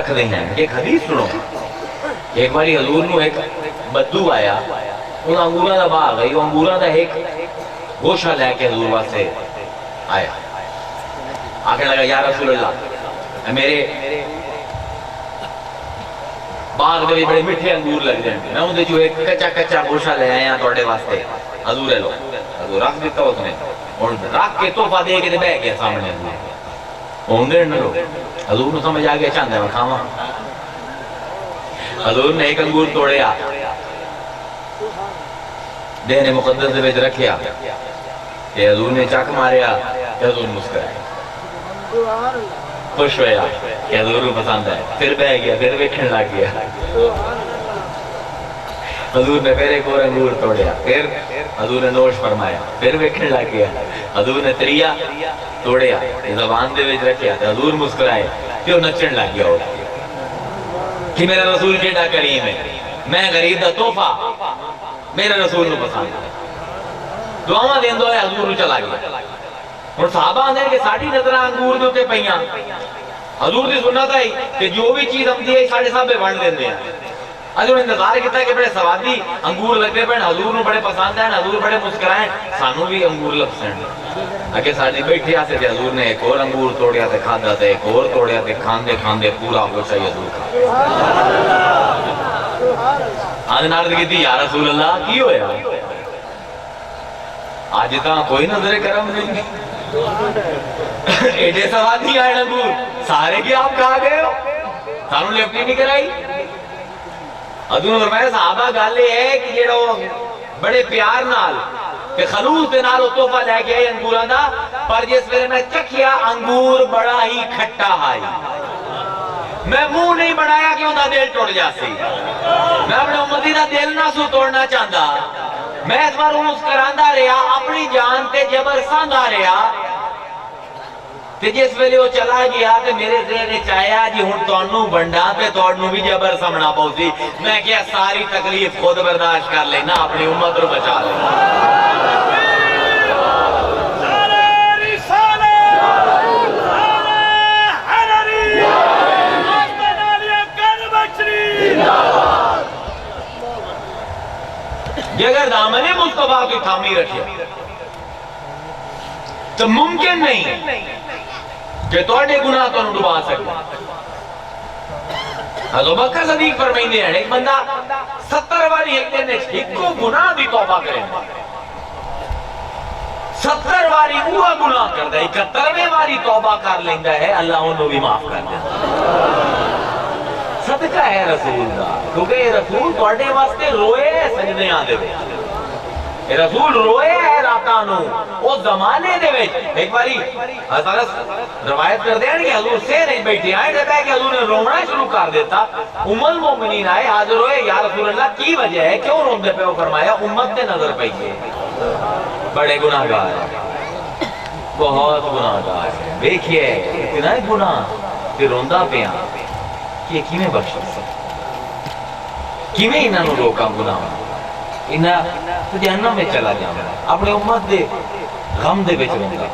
رکھ دے ہیں. ایک حدیث سنو. ایک باری حضور نو ایک بدو آیا, ان انگوراں دا باغ ہے, انگوراں دا ایک گوشہ لے کے حضور واسطے آیا. آکھنے لگا یا رسول اللہ میرے باغ دے بڑے میٹھے انگور لگ جائیں گے, میں اندے جو ایک کچا کچا گوشہ لے آیا توڑے واسطے. حضور ہے لو, حضور رکھ دیتا اس نے, اور رکھ کے توفہ دے کے بہ گیا سامنے حضور. ہوندے نہ لو, حضور نو سمجھ آ گیا چاندے میں کھاواں. حضور نے ایک انگور توڑیا, دہن مقدس دے وچ رکھیا, کہ حضور نے چک ماریا, کہ حضور مسکرائے, خوش ہویا کہ حضور کو پسند ہے. پھر بہ گیا, پھر ویکھن لگ گیا. حضور نے پھر ایک اور انگور توڑیا, پھر حضور نے نوش فرمایا, پھر ویکھن لگ گیا. حضور نے تریا توڑیا, زبان دے وچ رکھیا, تے حضور مسکرائے, پھر نچن لگ گیا. کہ میرا رسول کیڑا کریم ہے, میں غریب دا تحفہ میرے رسول کو پسند ہے. دعاواں دیندو ہے, حضور نو چلا گیا. اور صحابہ آنے کہ ساڑھی نظرہ انگور دے تے پئیاں. حضور دی سنت ہے کہ جو بھی چیز ہم دی ہے ساڑھے صاحب پہ بانڈ دیندے ہیں. حضور نے انتظار کیتا ہے کہ بڑے سوادی انگور لگتے پہن, حضور نو بڑے پسند ہیں, حضور بڑے مسکرائیں, سانو بھی انگور لپسن. اگے ساڑھی بیٹھے آسے تھے, حضور نے ایک اور انگور توڑیا تے کھادا تے, ایک اور توڑیا تے, کھاندے کھاندے پورا گوشہ حضور کھا. آج نارد کی تھی یا رسول اللہ کی ہویا, آج تاں کوئی نظر کرم نہیں, ایڈے سوادی آئے انگور سارے کی آپ کہا گئے ہو, سانو لیپٹی نہیں کرائی. حضور نے فرمایا صحابہ گالے ہے کہ یہ بڑے پیار نال کہ خلوص دے نال تحفہ لے کے آئی انگوراں دا, پر جس ویلے میں چکھیا انگور بڑا ہی کھٹا آئی. میں منہ نہیں بڑھایا کہ انہاں دل ٹوٹ جاسی, میں اپنے امتی دا دل نہ سو توڑنا چاہتا. میں اس بار مسکراندہ رہا, اپنی جان تے جبر ساندہ رہا. تے جس ویلے وہ چلا گیا تے میرے ذہن چاہیا جی ہن تانوں بنڈا تے تانوں بھی جبر سمنا پوسی. میں کیا ساری تکلیف خود برداشت کر لینا, اپنی امت رو بچا لینا. یہ اگر دامن مصطفیٰ کی تھامی رکھے تو ممکن نہیں کہ توڑے گناہ تو ڈبا سکے. حضرت بکر صدیق فرمائندے ہیں ایک بندہ 70 والی ایک دن ایک کو گناہ بھی توبہ کرے, 70 والی وہ گناہ کر دے, 71ویں والی توبہ کر لیندہ ہے, اللہ انہوں بھی معاف کر دے. صدقہ ہے رسول دا, کیونکہ یہ رسول توڑے واسطے روئے سجدے آدھے ہوئے, یہ رسول روئے ہے راتانو اس زمانے دے وچ. ایک باری حضرت روایت کر دیں کہ حضور سے نہیں بیٹھے آئے, جب ہے کہ حضور نے رونا شروع کر دیتا. ام المومنین آئے, حاضر ہوئے, یا رسول اللہ کی وجہ ہے, کیوں روندے پہ؟ وہ فرمایا امت نے نظر پہیے بڑے گناہگار ہیں, بہت گناہگار ہیں, دیکھئے اتنا گناہ پھر روندہ پہ آن کہ کیویں بخش سکتے, کیویں انہوں روکا گناہ, انہوں جہنم میں چلا جانا. اپنے امت دے غم دے بچ رہنگا,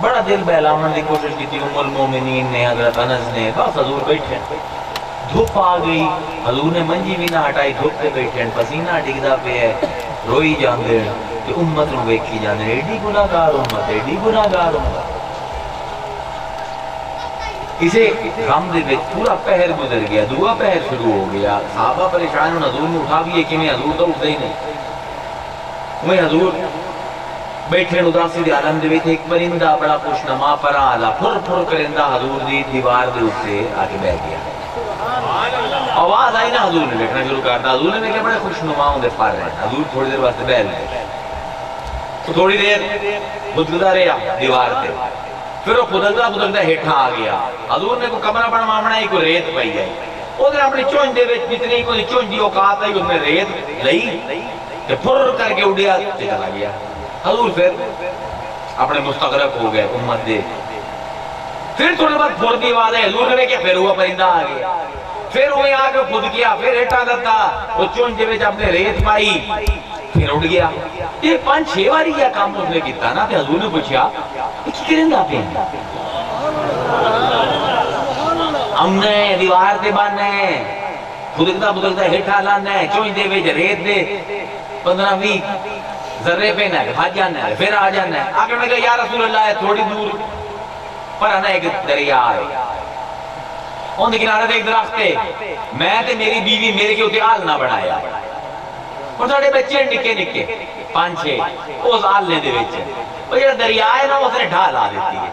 بڑا دل بہلاون دی کوشش کی تھی ام المومنین نے, حضرت انس نے. بس حضور بیٹھے, دھوپ آ گئی, حضور نے منجی بھی نہ ہٹائی, دھوپ پہ بیٹھے, پسینہ ڈگدا پہ ہے, روئی جاندے کہ امت نو ویکھی جاندے, ایڈی گناہگار امت, ایڈی گناہگار امت. اسے غم دے وچ پورا پہر گزر گیا, دعا پہر شروع ہو گیا. صحابہ پریشان ہوں, حضور نے اٹھا بھی ہے کہ میں حضور تو اٹھتے ہی نہیں. میں حضور بیٹھے اداسی دے عالم دے وچ ایک پرندہ بڑا خوش نما پرا آلا پھر پھر کرندہ حضور دی دیوار دے اوپر آ کے بیٹھ گیا. آواز آئی نا, حضور نے دیکھنا شروع کرتا. حضور نے دیکھا بڑے خوش نما ہوندے پر رہے, حضور تھوڑی دیر واسطے بیٹھ گئے. تو تھوڑی دیر بدگدا رہا دیوار تے, پھر وہ بدلتا ہیٹھا آ گیا. حضور نے کوئی کمرہ بنوانا ہی, کوئی ریت پئی ہے, ادھر اپنی چونج دے وچ جتنی کوئی چونج دی اوقات آئی, اس نے ریت لئی تے پھر کر کے اڑیا تے چلا گیا. حضور پھر اپنے مستغرق ہو گئے امت دے. پھر تھوڑے بعد پھر دی آواز ہے, حضور نے کیا پھر ہوا پرندہ آ گیا, پھر وہ آ کے خود کیا, پھر ہیٹھا دیتا, وہ چونج دے وچ اپنے ریت پائی, پھر اڑ گیا. یہ 5-6 باری کیا کام اس نے کیتا نا, تے حضور نے پوچھا یہ کی کرندہ پہ آمنا ہے دیوار تے باننا ہے خودکتا بدکتا ہٹھا لانا ہے چوئیں دے ویج ریت دے 15-20 ذرے پہ نہ بھاج جانا ہے پھر آ جانا ہے آگے میں کہا یا رسول اللہ ہے تھوڑی دور پر آنا ایک دریا ہے ان دے کنارے دے ایک درخت ہے میں تے میری بیوی میرے کے ہوتے آل نہ بڑھایا اور تھوڑے بچے نکے نکے 5-6 اس آل نے دے ویچے وہ جڑا دریا ہے نا اس نے ڈھال آ دیتی ہے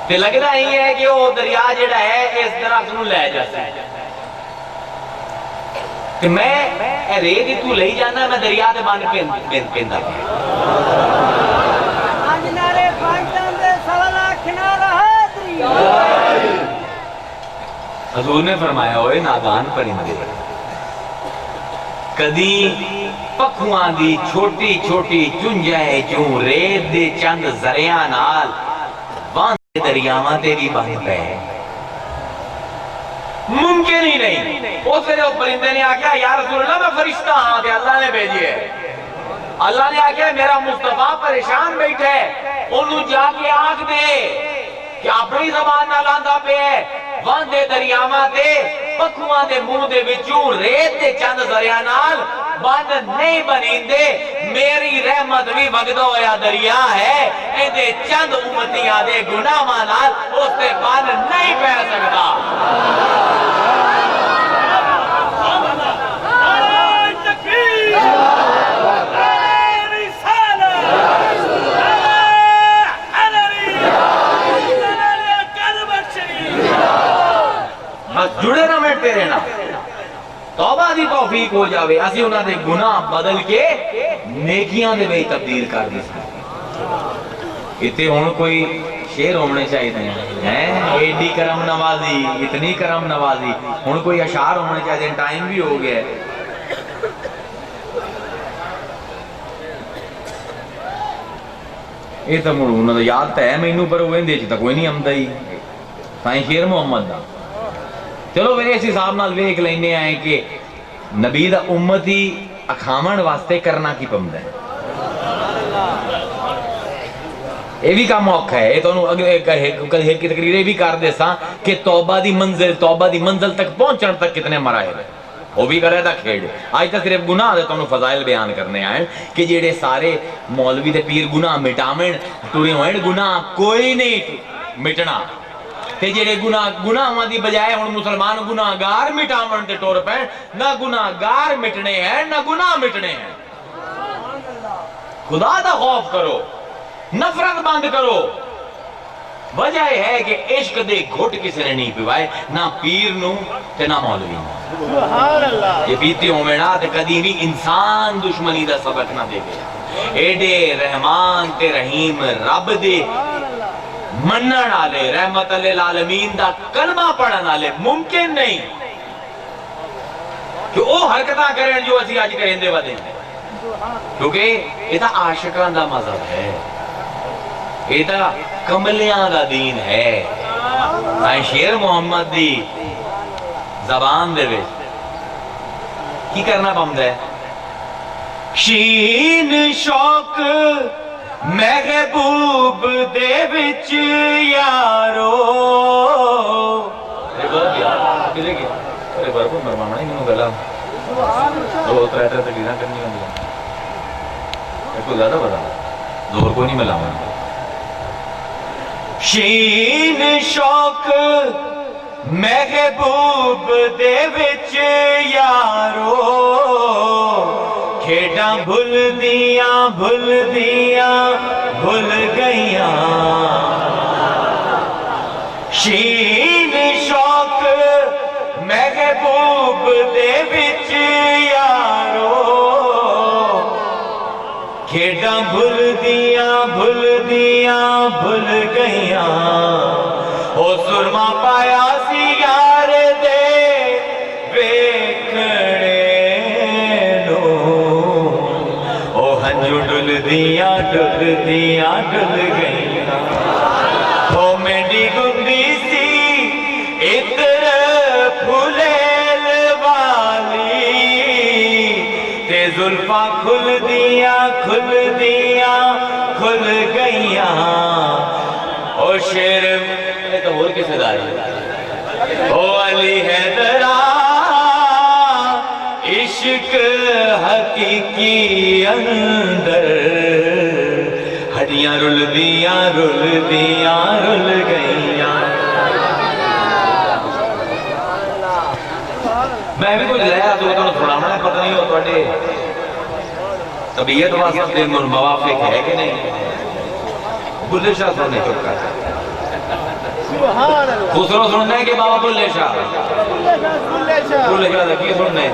تے لگنا ہی ہے کہ وہ دریا جڑا ہے اس درخت نو لے جاتا ہے کہ میں اے ریت تو لئی جانا میں دریا دے بان پیندا کنارے پاکستان دے سوالا کنارہ ہے دریا حضور نے فرمایا ہوئے نادان پرندے کدی پکھواں دی چھوٹی چھوٹی چنجائے چون ریت دے چند زریاں نال باندھے دریاواں تیری بہن پہ ممکن ہی نہیں اس ویلے اس پرندے نے آکیا یا رسول اللہ میں فرشتہ ہاں کہ اللہ نے بھیجی ہے اللہ نے آکیا میرا مصطفیٰ پریشان بیٹھے انہوں جا کے آنکھ دے کہ اپنی زبان نہ لاندہ پہ ہے واندے دریاواں تے پکھواں دے منہ دے وچوں ریت دے چند زریاں نال بند نہیں بنیندے میری رحمت بھی وگدو یا دریا ہے ایندے چند امتیاں دے گناہ مانال اس تے بند نہیں پہ سکتا بس جڑے نہ میٹتے رہنا توبہ دی توفیق ہو جاوے اسی انہاں دے گناہ بدل کے نیکیاں دے بھی تبدیل کر دی سکتے اتے ہون کوئی شیر ہونے چاہیے ہیں ایڈی کرم نوازی اتنی کرم نوازی ہون کوئی اشعار ہونے چاہیے ٹائم بھی ہو گیا ہے یہ تو انہوں نے یاد تو ہے مینوں پر وہ اندے چاہتا کوئی نہیں آمدہ ہی سائیں خیر محمد دا چلو میرے اس حساب نال ویکھ لینے آئے کہ نبی دا امتی اکھامن واسطے کرنا کی پمد ہے یہ بھی کام موقع ہے یہ تو ایک کی تقریر بھی کر دے ساں کہ توبہ دی منزل تک پہنچن تک کتنے مراحل ہے وہ بھی کرے دا کھیڑ آج تک صرف گناہ دے تو فضائل بیان کرنے آئے کہ جیڑے سارے مولوی دے پیر گناہ مٹامن ٹوری ہوئے گناہ کوئی نہیں مٹنا تے جیڑے گناہ دی بجائے ہن مسلمان گناہگار مٹامن تے ٹور پہ نہ گناہگار مٹنے ہیں نہ گناہ مٹنے ہیں خدا دا خوف کرو نفرت بند کرو وجہ ہے کہ عشق دے گھٹ کسی نے نہیں پیوائے نہ پیر نو تے نہ مولوی نو یہ پیتی ہوئے نا تے کدی بھی انسان دشمنی دا سبق نہ دے گیا ایڈے رحمان تے رحیم رب دے منن آلے رحمت للعالمین دا کلمہ پڑھن آلے ممکن نہیں کہ او حرکتاں کریں جو اسی آج کریں دے ودیں کیونکہ یہ تا عاشقان دا مذہب ہے یہ تا کملیاں دا دین ہے سائیں شیر محمد دی زبان دے وچ کی کرنا پمد ہے شین شوق محبوب دے وچ یارو کدھے گیا ارے برکو مرمانا ہی منو گلا دو ترے تقریریں کرنی ہوندی ہیں ایک کو زیادہ بتا زور کو نہیں ملا ہوں شین شوق محبوب دے وچ یارو کھیڑاں بھل دیاں بھل گئیاں شین شوق محبوب دے وچ یارو کھیڑاں بھل گئیاں او سرما پایا سی یار دے ویکھنے نو او ہنجو ڈل دیاں گئیاں او میڈی گندی سی اتر پھولیل والی تے زلفاں کھل گئیاں او شیر یہ تو اور کسے داری گئی اندر ہڈیاں رل دیاں رل گئیاں. میں بھی کچھ لیا تو سنانا ہے, پتہ نہیں ہو تھوڑے طبیعت واسطے موافق ہے کہ نہیں. بلے شاہ سننے چپ کر, خسرو سننا ہے کہ بابا بلے شاہ کی سننا ہے.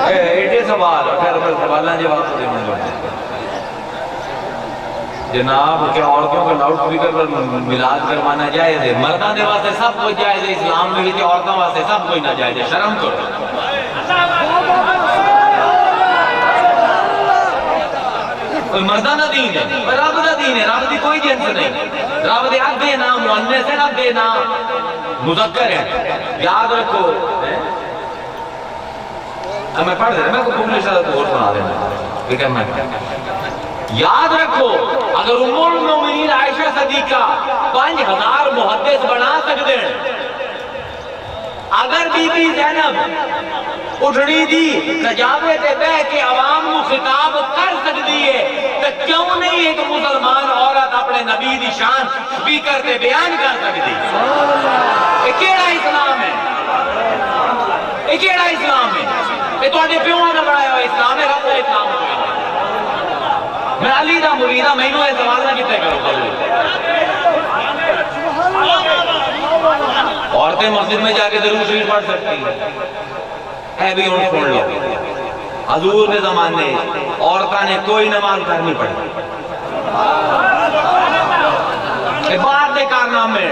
ایڈے سوال پھر سوالہ جواب سے جناب, کیا عورتوں کو لاؤڈ سپیکر پر میلاد کروانا جائز ہے؟ مردوں کے واسطے سب کچھ جائز ہے اسلام میں, بھی عورتوں واسطے سب کچھ ناجائز ہے. شرم کرو. کوئی مردہ نہ دین ہے, رب دا دین ہے. رب دی کوئی جنس نہیں. رب دے اب دے نام مؤنث ہے, اب دے نام مذکر ہے. یاد رکھو. اب میں پڑھ دے, میں کو کمل شاہ کو اور سنا دینا. یاد رکھو, اگر ام المومنین عائشہ صدیقہ 5000 محدث بنا سکتے ہیں, اگر بی بی زینب اٹھڑی دی سجاوے تے بہ کے عوام کو خطاب کر سکتی ہے, تو کیوں نہیں ایک مسلمان عورت اپنے نبی دی شان سپیکر تے بیان کر سکتی؟ یہ کیڑا اسلام ہے؟ یہ کیڑا اسلام ہے؟ یہ تو آنے پیوں نہ بڑھایا ہوا اسلام ہے. رب کا اسلام ہوئے. میں علی دا مریدہ, میں انہوں نے سوال نہ کتے کرو. عورتیں مسجد میں جا کے درود شریف پڑھ سکتی ہے بھی. ان سن لو, حضور کے زمانے عورتوں نے کوئی نماز کرنی پڑی. بعد کے کارنامے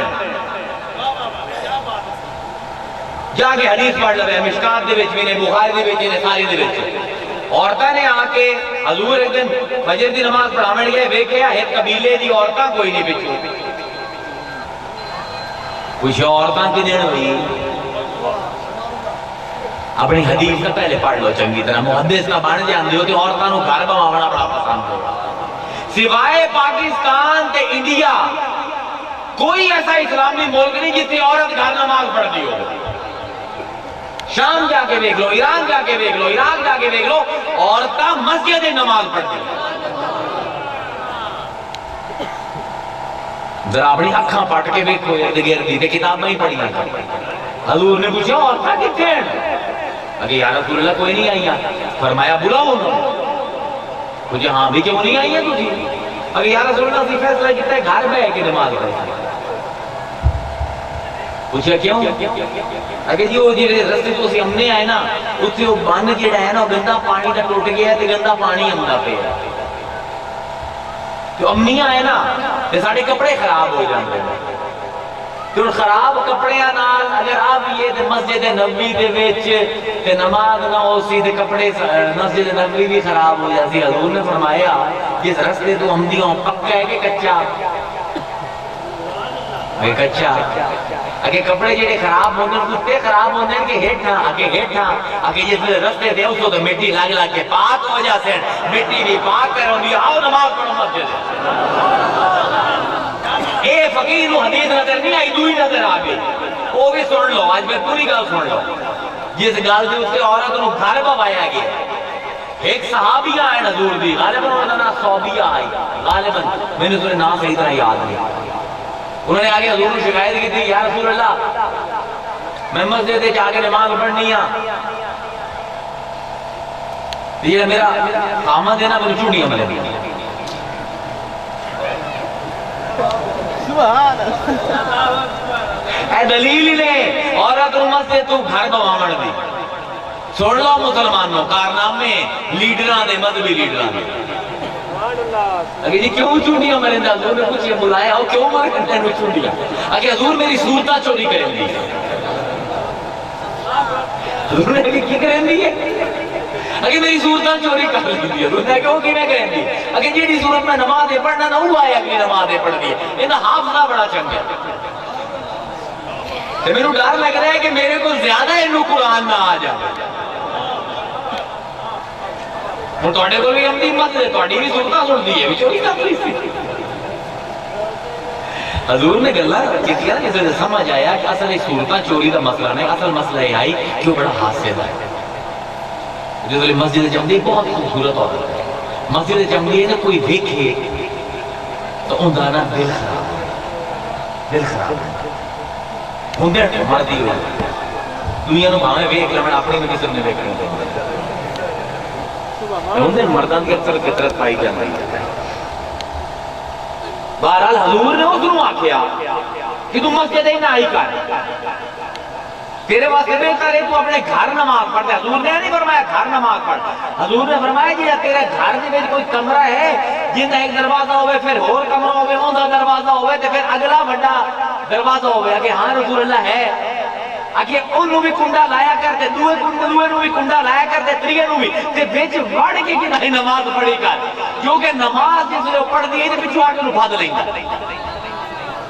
جا کے حدیث پڑھ لے, مشکات دے وچ بھی نے, بخاری دے وچ نے, ساری دے وچ. عورتوں نے آ کے حضور ایک دن فجر دی نماز پڑھاویں گئے, ویکھیا ایک قبیلے دی عورتاں کوئی نہیں پچھو. کچھ عورتاں کی دن ہوئی. اپنی حدیث کا پہلے پڑھ لو چنگی طرح, محدث کا بن جاندے ہو تو عورتاں نو گھر بناونا بڑا پسند ہو. سوائے پاکستان تے انڈیا کوئی ایسا اسلامی ملک نہیں جس سے عورت گھر نماز پڑھتی ہو. شام جا کے دیکھ لو, ایران جا کے دیکھ لو, عراق جا کے دیکھ لو, عورتاں مسجد نماز پڑھتی ہیں. ذرا اپنی اکھاں پٹ کے دیکھو گردی تے کتاب نہیں پڑھی. حضور نے پوچھا عورتاں کتنے ہیں؟ اگر یا رسول اللہ کوئی نہیں آئی ہیں. فرمایا بلاؤ انہوں. پوچھا ہاں بھی کیوں نہیں آئی ہیں تجھے؟ اگر یا رسول اللہ سے فیصلہ کیتا ہے گھر بہ کے نماز پڑھی. پوچھا کیوں؟ اگر جی وہ رستے تو اسی ہم نے آئے نا, اس سے وہ بند جڑا ہے نا, گندا پانی کا ٹوٹ گیا ہے تو گندا پانی ہمدا پہ ہے. تو امنیاں آئے نا تو ساڑھے کپڑے خراب ہو جاندے ہیں. تو خراب کپڑیاں نال اگر آپ یہ تے مسجد نبوی دے وچ تے نماز نہ ہو سی تے کپڑے مسجد نبوی بھی خراب ہو جاتی. حضور نے فرمایا جس رستے تو ہمدیوں پکا ہے کہ کچا؟ کچا. اگر کپڑے جڑے خراب ہوندے ہیں کتے خراب ہوندے ہیں کہ ہیٹھاں اگر جس رستے دے اس کو تو مٹی لگ کے پاک ہو جاتے ہیں. مٹی بھی پاک کر ہوندی, آؤ نماز پڑھو مسجد. اے فقیر نو حدیث نظر نہیں آئی, دوئی نظر آ گئی. وہ بھی سن لو, آج میں پوری گل سن لو. جس گل سے اس سے عورت نو گھر بوایا گیا. ایک صحابیہ آئے حضور دی, غالباً انہوں نے صحابیہ آئی, غالباً میں نے اس نام صحیح طرح یاد نہیں. انہوں نے آگے حضور نے شکایت کی تھی, یا رسول اللہ میں مسجد سے جا کے نماز پڑھنی ہاں, یہ میرا خامد ہے نا, میری چوڑیاں ملے گی. اے دلیل ہی نے عورت مسجد تو گھر بوامن دی. سن لو مسلمانوں, کارنامے لیڈراں دے, مذہبی لیڈراں دے. اگر جی کیوں چونڈیاں مریں دا, حضور نے کچھ یہ بلایا ہو کیوں مریں دا چونڈیاں؟ اگر حضور میری صورتہ چوری کریں دی. حضور نے کی کریں دی ہے؟ اگر میری صورتہ چوری کر لی دی. حضور نے کیوں کی میں کریں دی؟ اگر جیڑی صورت میں نمازیں پڑھنا نہ ہوا ہے, اگلی نمازیں پڑھ دی ہے. یہ حافظہ بڑا چنگا ہے. میرے ڈر لگ رہا ہے کہ میرے کو زیادہ انہوں قرآن نہ آ جائے. ہوں تے کو بھی امدی مت دے, تاری بھی صورتہ سن دی ہے, چوری کر لی سی. حضور نے گلا کی نا, جس نے سمجھ آیا کہ اصل صورتہ چوری کا مسئلہ نہیں, اصل مسئلہ یہ آئی کہ وہ بڑا حاصل ہے. جس ویلے مسجد جمدی بہت خوبصورت عورت ہے، مسجد جمدی ہے نا کوئی دیکھے تو اندھا نا دل خراب، دل خراب ہندے مردی ہوئی دنیا نو بھاویں ویکھ لمن اپنی نو کسی نے ویکھنے دے ہندے مردان کی اکثر فطرت پائی جاتی ہے۔ بہرحال حضور نے اس نو آکھیا کہ تم مسجد ہی نہ آئی کر، تیرے واسطے بہتر ہے تو اپنے گھر نماز پڑھ دے۔ حضور نے نہیں فرمایا گھر نماز پڑھ، حضور نے فرمایا جی تیرے گھر دے وچ کوئی کمرہ ہے جندا ایک دروازہ ہوئے پھر اور کمرہ ہوئے اوندا دروازہ ہوئے تے پھر اگلا بڑا دروازہ ہوئے کہ ہاں رسول اللہ ہے، کہ انہوں بھی کنڈا لایا کرتے، دوے نو بھی کنڈا لایا کرتے، تریے نو بھی تے بیچ وڑ کے کہ نماز پڑھی کر، کیونکہ نماز جس لئے پڑھ دی ہے تے پچھو آگے نو بھاد لیں گا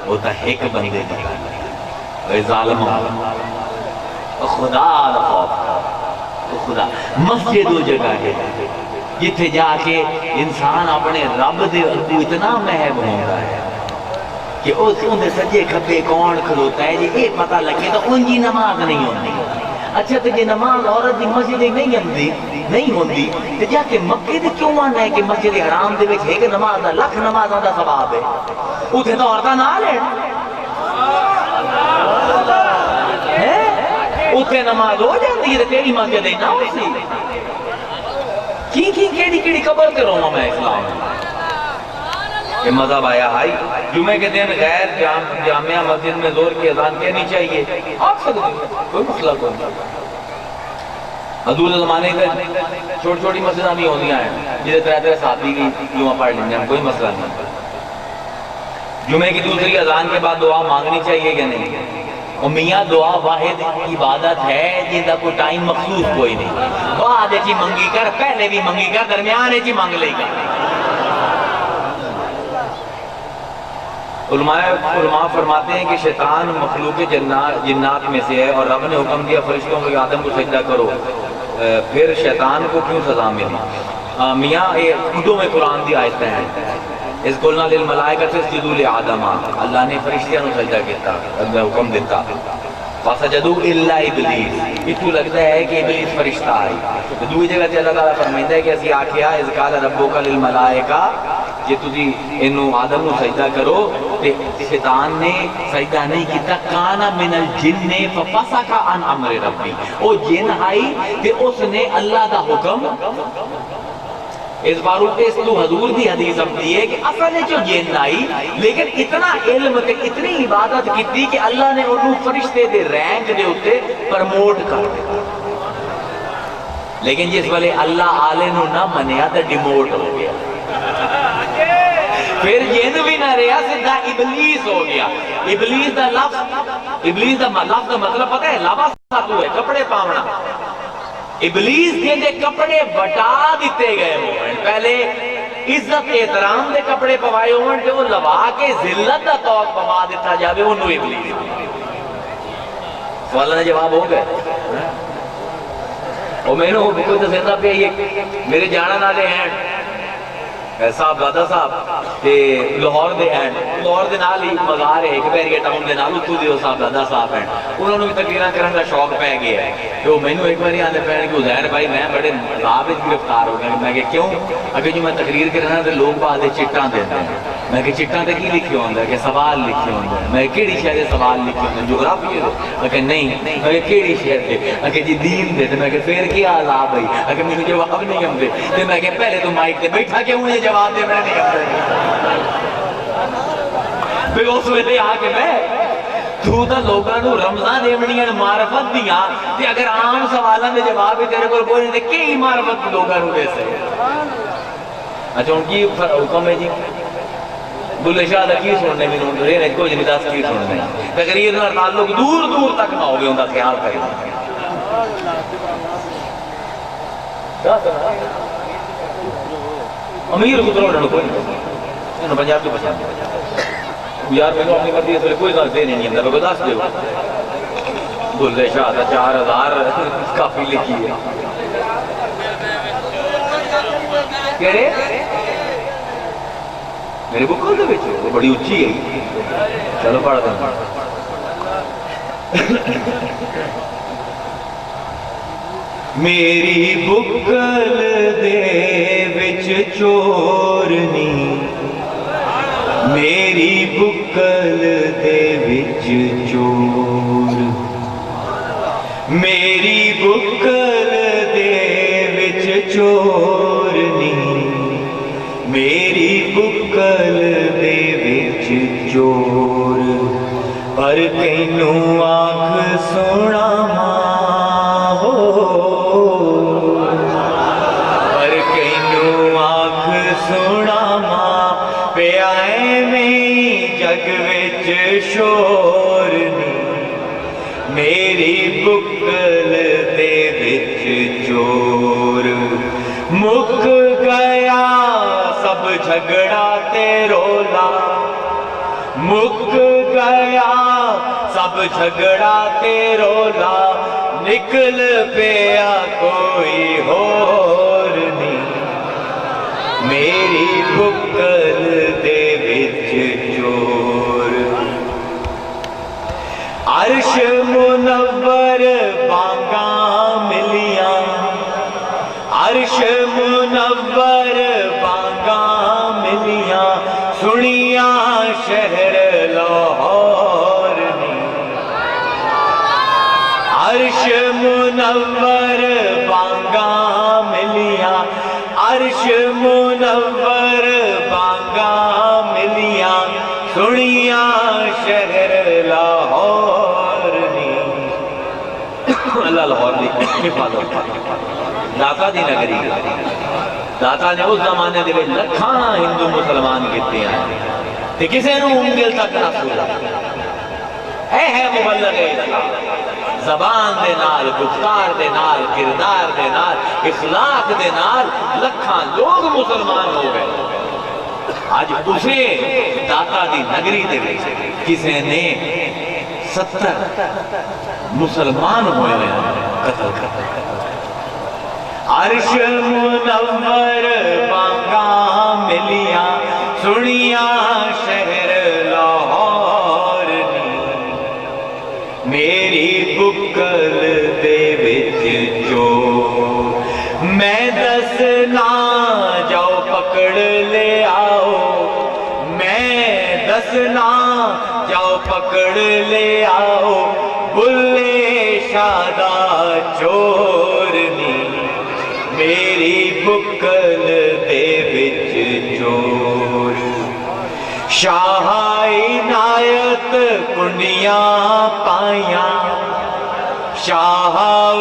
وہ تا ایک بندے پتا اے ظالم خدا خوف خدا مسجد وہ جگہ ہے جتھے جا کے انسان اپنے رب دے کو اتنا محب ہوتا ہے کہ اس اندھے سجے کھبے کون کھلوتا ہے جی ایک پتہ لگے تو ان جی نماز نہیں ہوندی۔ اچھا تو جی نماز عورت دی مسجد نہیں ہوندی تو جا کے مکے دے کیوں آنا ہے کہ مسجد حرام دے وچ ایک نماز دا لکھ نماز دا ثواب ہے، اتھے تو عورتاں نہ لین اتھے نماز ہو جاتی ہے تیری مسجد ہی نہ ہو سی کی کیڑی قبر تے روما میں اسلام کہ مذہب آیا ہائی جمعے کے دن غیر جامعہ مسجد میں زور کی اذان کہنی چاہیے آپ سکتے کوئی مسئلہ کوئی نہیں۔ حضور زمانے کے چھوٹی مسجدہ نہیں ہوندیاں ہیں جسے طرح صحابی کی جمعہ پڑھ لیں گے کوئی مسئلہ نہیں۔ جمعے کی دوسری اذان کے بعد دعا مانگنی چاہیے کہ نہیں؟ اور میاں دعا واحد عبادت ہے جن کا کوئی ٹائم مخصوص کوئی نہیں، بعد چی منگی کر پہلے بھی منگی کر درمیان چی منگ لے گا۔ علماء فرماتے ہیں کہ شیطان مخلوق جنات میں سے ہے اور رب نے حکم دیا فرشتوں کو آدم کو سجدہ کرو، پھر شیطان کو کیوں سزا ملی؟ میاں اردو میں قرآن دی آیت ہیں اس قلنا للملائکۃ اسجدوا لآدم، اللہ نے فرشتیاں نو سجدہ کیتا حکم دیتا فسجدوا الا ابلیس، اتو لگتا ہے کہ ابلیس فرشتہ آئی۔ دوسری جگہ تے اللہ تعالیٰ فرمائندا ہے کہ اسی آکھیا اذ قال ربک للملائکہ جے تسی انو آدم نو سجدہ کرو تے شیطان نے سجدہ نہیں کیتا، کان من الجن ففسق عن امر ربی، او جن آئی تے اس نے اللہ دا حکم اس فاروق اس تو حضور دی حدیث امتی ہے کہ اصل جو جن آئی لیکن اتنا علم تے اتنی عبادت کی تھی کہ اللہ نے انہوں فرشتے دے رینک دے ہوتے پرموٹ کر دیا، لیکن جس والے اللہ آلے نو نہ منیا تو ڈیموٹ ہو گیا، پھر جن بھی نہ رہا سدھا ابلیس ہو گیا۔ ابلیس دا لفظ مطلب پتہ ہے لباس ساتھو ہے کپڑے پاونا، ابلیس کے کپڑے بٹا دیتے گئے ہوئے، پہلے عزت احترام دے کپڑے پوائے ہوئے جو لوا کے ذلت دا توق پوا دیتا جاوے انہوں ابلیس۔ سوالہ نے جواب ہو گئے اور میں نے کوئی تسیدہ پہ یہ میرے جانا نالے ہیں صاحب دادا صاحب تے لاہور دے ہیں، لاہور دے نال ہی مزار ہے ایک بیریہ ٹاؤن دے نال اتھو دیو صاحب دادا صاحب ہیں، انہوں نے بھی تقریران کرنے کا شوق پہ گیا ہے تو میں نے ایک باری آنے پہنے کہ حضیر بھائی میں بڑے عذاب گرفتار ہو گیا، میں کہ کیوں؟ اگر جو میں تقریر کرنا تو لوگ بعد چٹاں دیتے ہیں، میں کہ چٹاں تے کی لکھی ہوندہ ہے کہ سوال لکھی ہوندہ ہے، میں کیڑی شہر سوال لکھی ہوندہ ہے جغرافی ہے، میں کہ نہیں، میں کہ کیڑی شہر دے، میں کہ جی دین دے، میں کہ پھر کیا عذاب ہے، اگر میں نے جواب نہیں ہم دے، تو میں کہ پہلے تو مائک تے بیٹھا کہ مجھے جواب دے میں نہیں ہم دے، پھر اس ویلے آگے میں تو تا لوگاں نو رمضان دیونیاں معرفت دیاں تے اگر عام سوالاں دے جواب ہی تیرے کو کوئی نہیں تے کئی معرفت لوگاں نو دے سے۔ اچھا ان کی حکم ہے جی بلے شاہ دا کی سننے میں نون رہے کوئی نہیں دس کی سننے تقریر نہ تعلق دور دور تک نہ ہو گئے ان دا خیال کرے امیر گزروں نے کوئی نہیں پنجاب کے پسند یار میں اپنی مرضی ہے کوئی گل دے نہیں اندر کو دس دیو بلے شاہ دا 4000 کافی لکھی ہے کہڑے میرے بکل دے وچ بڑی اچھی ہے چلو پڑھ دیں میری بکل دے وچ چور نہیں، میری بکل دے وچ چور، میری بکل دے وچ چور نہیں، میری بکل دے وچ چور، پر تینوں آنکھ سونا ماں ہو، پر تینوں آنکھ سونا ماں پیا میں جگ وچ شور نہیں، میری بکل دے وچ چور، مک گیا سب جھگڑا تے رولا، مک گیا سب جھگڑا تے رولا، نکل پیا کوئی ہور نہیں، میری بکل دے وچ چور، عرش منور بانگاں ملیاں، عرش منور بانگاں ملیاں، سنیاں شہر لاہور نہیں، عرش منور بانگاں ملیاں، عرش منور بانگاں ملیاں، سنیاں شہر لاہور نہیں۔ اللہ لاہور دی حفاظت، داتا دی نگری، داتا نے اس زمانے دے وچ لکھاں ہندو مسلمان کیتے ہیں تے کسے نوں انگل تک نہ سولا، ہے مبلغ اسلام، زبان دے نال، گفتار دے نال، کردار دے نال، اخلاق دے نال لکھاں لوگ مسلمان ہو گئے۔ آج اسے داتا دی نگری دے وچ کسے نے 70 مسلمان ہوئے ہیں قتل کرتے ہیں۔ عرش منور بانگاں ملیاں، سنیاں شہر لاہور نہیں، میری بکل دے وچ چور، میں دسنا جاؤ پکڑ لے آؤ، میں دسنا جاؤ پکڑ لے آؤ، بلے شادہ چور نہیں، میری بکل دے وچ چور، شاہ عنایت کنڈیاں پائیاں، شاہ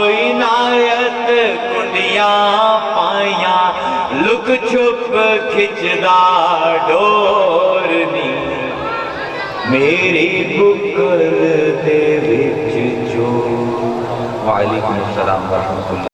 عنایت کنڈیاں پائیاں، لک چھپ کھچدا ڈور نہیں، میری بکل دے وچ چور۔ وعلیکم السلام ورحمۃ اللہ۔